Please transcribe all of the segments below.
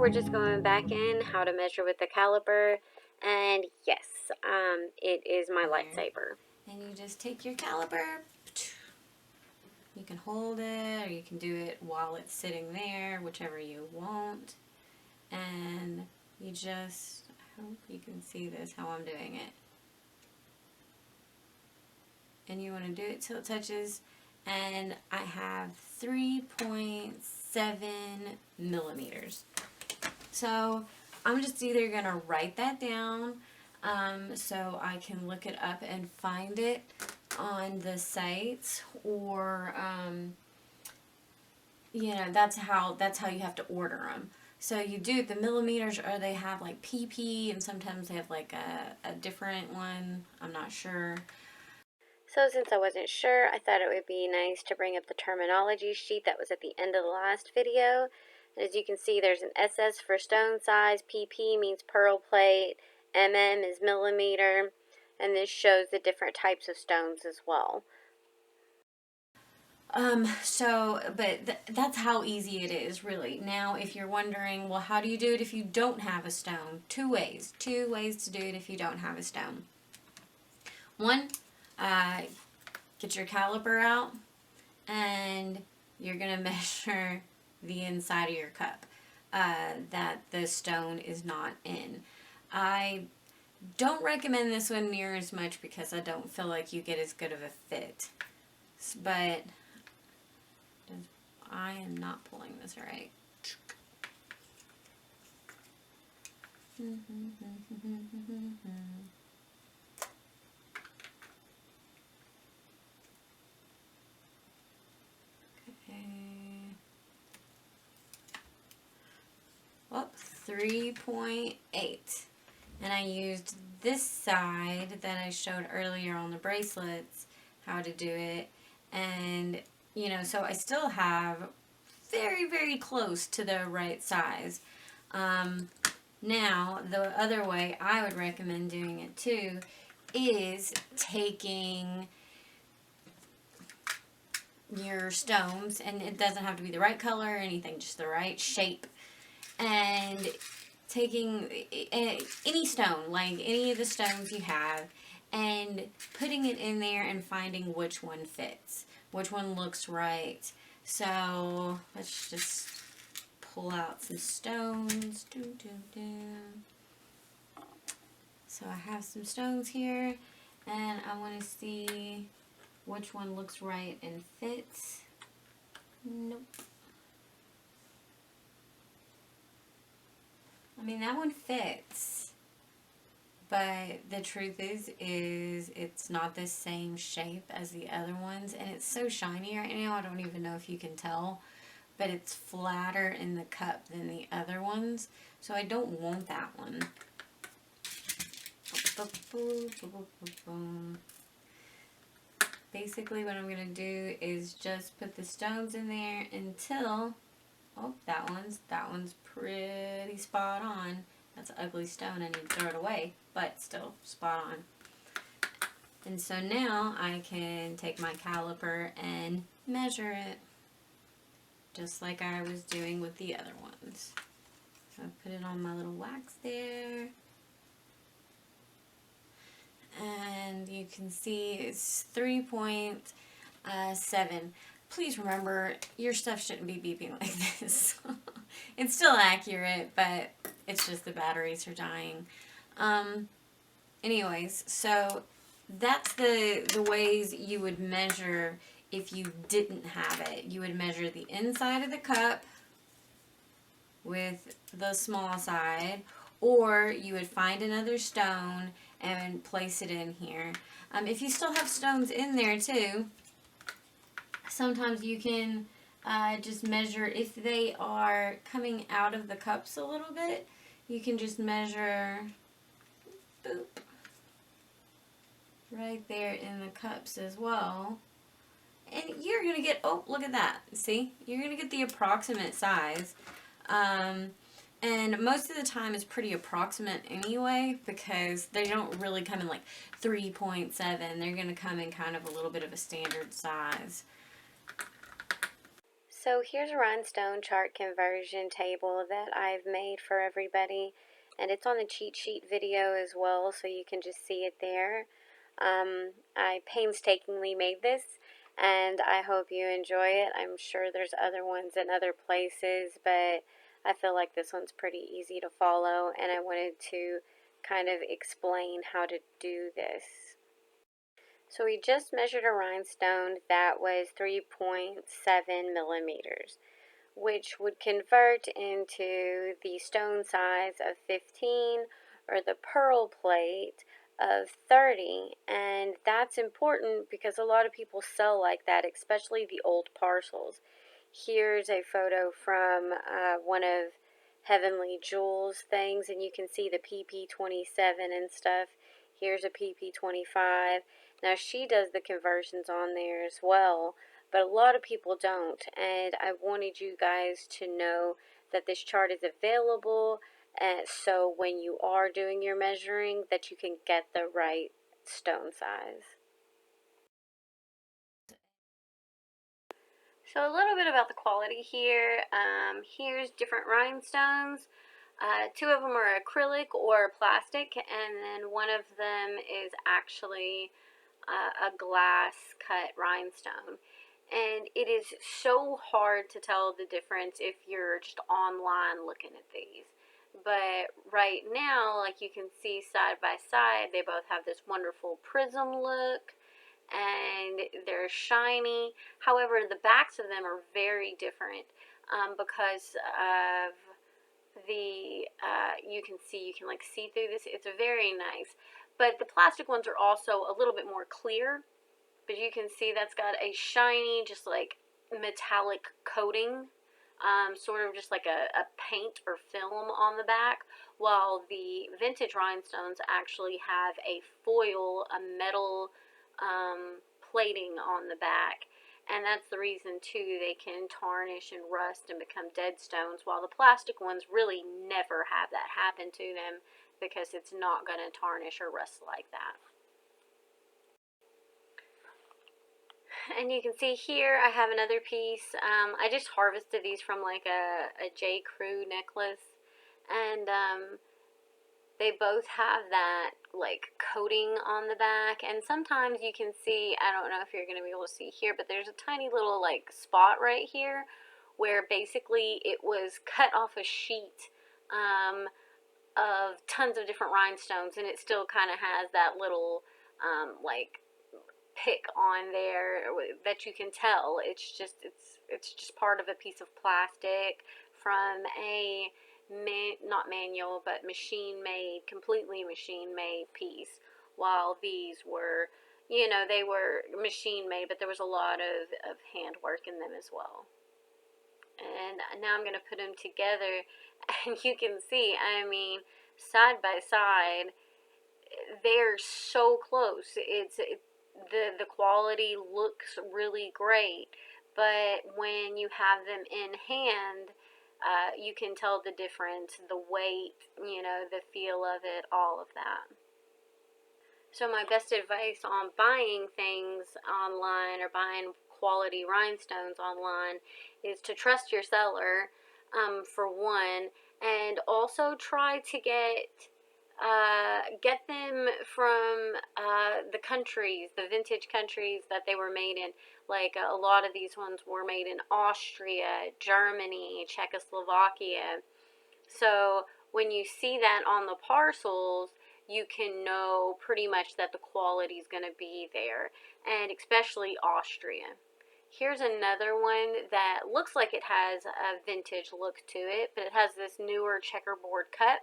we're just going back in how to measure with the caliper, and yes, it is my lightsaber. And you just take your caliper. You can hold it or you can do it while it's sitting there, whichever you want. And you just, I hope you can see this, how I'm doing it. And you want to do it till it touches. And I have 3.7 millimeters. So I'm just either going to write that down so I can look it up and find it on the sites, or you know, that's how you have to order them. So you do the millimeters, or they have like PP, and sometimes they have like a different one. I'm not sure. So since I wasn't sure, I thought it would be nice to bring up the terminology sheet that was at the end of the last video. And as you can see, there's an SS for stone size, PP means pearl plate, mm is millimeter, and this shows the different types of stones as well. But that's how easy it is, really. Now, if you're wondering, well, how do you do it if you don't have a stone? Two ways to do it if you don't have a stone. One, get your caliper out, and you're going to measure the inside of your cup that the stone is not in. I don't recommend this one near as much because I don't feel like you get as good of a fit. But I am not pulling this right. Well, 3.8. And I used this side that I showed earlier on the bracelets, how to do it. And, you know, so I still have very, very close to the right size. Now, the other way I would recommend doing it too is taking your stones, and it doesn't have to be the right color or anything, just the right shape, and taking any stone, like any of the stones you have, and putting it in there and finding which one fits, which one looks right. So let's just pull out some stones. So I have some stones here, and I want to see which one looks right and fits. Nope. I mean, that one fits, but the truth is it's not the same shape as the other ones, and it's so shiny right now, I don't even know if you can tell, but it's flatter in the cup than the other ones, so I don't want that one. Basically what I'm going to do is just put the stones in there until, oh, that one's pretty spot on. That's an ugly stone, I need to throw it away, but still spot on. And so now I can take my caliper and measure it, just like I was doing with the other ones. So I put it on my little wax there. And you can see it's 3.7. Please remember, your stuff shouldn't be beeping like this. It's still accurate, but it's just the batteries are dying. Anyways, so that's the ways you would measure if you didn't have it. You would measure the inside of the cup with the small side, or you would find another stone and place it in here. If you still have stones in there too, sometimes you can just measure if they are coming out of the cups a little bit. You can just measure, boop, right there in the cups as well. And you're going to get, oh, look at that. See? You're going to get the approximate size. And most of the time it's pretty approximate anyway, because they don't really come in like 3.7. They're going to come in kind of a little bit of a standard size. So here's a rhinestone chart conversion table that I've made for everybody, and it's on the cheat sheet video as well, so you can just see it there. I painstakingly made this, and I hope you enjoy it. I'm sure there's other ones in other places, but I feel like this one's pretty easy to follow, and I wanted to kind of explain how to do this. So we just measured a rhinestone that was 3.7 millimeters, which would convert into the stone size of 15 or the pearl plate of 30. And that's important because a lot of people sell like that, especially the old parcels. Here's a photo from one of Heavenly Jewels things, and you can see the PP27 and stuff. Here's a PP25. Now she does the conversions on there as well, but a lot of people don't, and I wanted you guys to know that this chart is available, so when you are doing your measuring, that you can get the right stone size. So a little bit about the quality here. Here's different rhinestones. Two of them are acrylic or plastic, and then one of them is actually a glass cut rhinestone. And it is so hard to tell the difference if you're just online looking at these. But right now, like you can see side by side, they both have this wonderful prism look and they're shiny. However, the backs of them are very different because of the you can like see through this. It's very nice, but the plastic ones are also a little bit more clear, but you can see that's got a shiny, just like metallic coating, sort of just like a paint or film on the back, while the vintage rhinestones actually have a foil, a metal plating on the back. And that's the reason, too, they can tarnish and rust and become dead stones, while the plastic ones really never have that happen to them because it's not going to tarnish or rust like that. And you can see here I have another piece. I just harvested these from like a J. Crew necklace, and they both have that like coating on the back, and sometimes you can see, I don't know if you're going to be able to see here, but there's a tiny little like spot right here where basically it was cut off a sheet of tons of different rhinestones, and it still kind of has that little like pick on there that you can tell. It's just part of a piece of plastic from a not manual but machine made, completely machine made piece, while these were, you know, they were machine made, but there was a lot of handwork in them as well. And now I'm going to put them together and you can see, I mean, side by side, they're so close. The quality looks really great, but when you have them in hand, you can tell the difference, the weight, you know, the feel of it, all of that. So my best advice on buying things online or buying quality rhinestones online is to trust your seller, for one, and also try to get them from the countries, the vintage countries that they were made in. Like a lot of these ones were made in Austria, Germany, Czechoslovakia. So when you see that on the parcels, you can know pretty much that the quality is going to be there, and especially Austria. Here's another one that looks like it has a vintage look to it, but it has this newer checkerboard cut.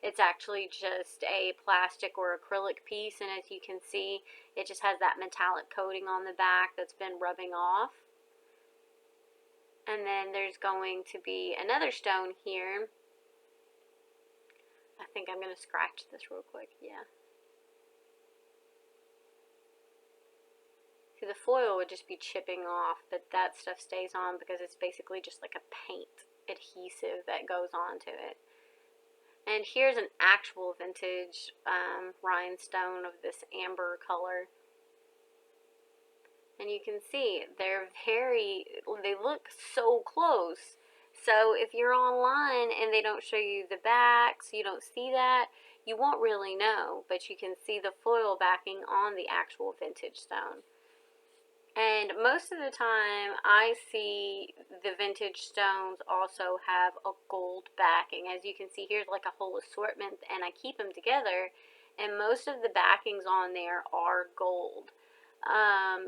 It's actually just a plastic or acrylic piece, and as you can see, it just has that metallic coating on the back that's been rubbing off. And then there's going to be another stone here. I think I'm going to scratch this real quick, yeah. See, the foil would just be chipping off, but that stuff stays on because it's basically just like a paint adhesive that goes onto it. And here's an actual vintage rhinestone of this amber color. And you can see they look so close. So if you're online and they don't show you the back, so you don't see that, you won't really know, but you can see the foil backing on the actual vintage stone. And most of the time, I see the vintage stones also have a gold backing. As you can see, here's like a whole assortment, and I keep them together, and most of the backings on there are gold.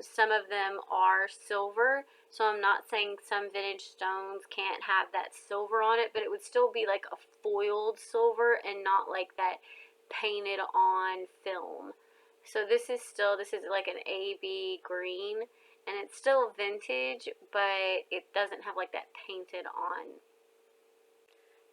Some of them are silver, so I'm not saying some vintage stones can't have that silver on it, but it would still be like a foiled silver and not like that painted on film. So this is like an AB green, and it's still vintage, but it doesn't have like that painted on.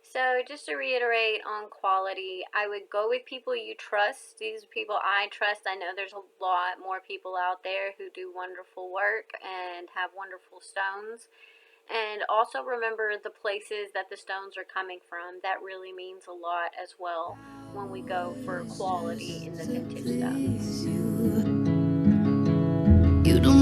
So just to reiterate on quality, I would go with people you trust. These are people I trust. I know there's a lot more people out there who do wonderful work and have wonderful stones. And also remember the places that the stones are coming from. That really means a lot as well when we go for quality in the vintage stones. You don't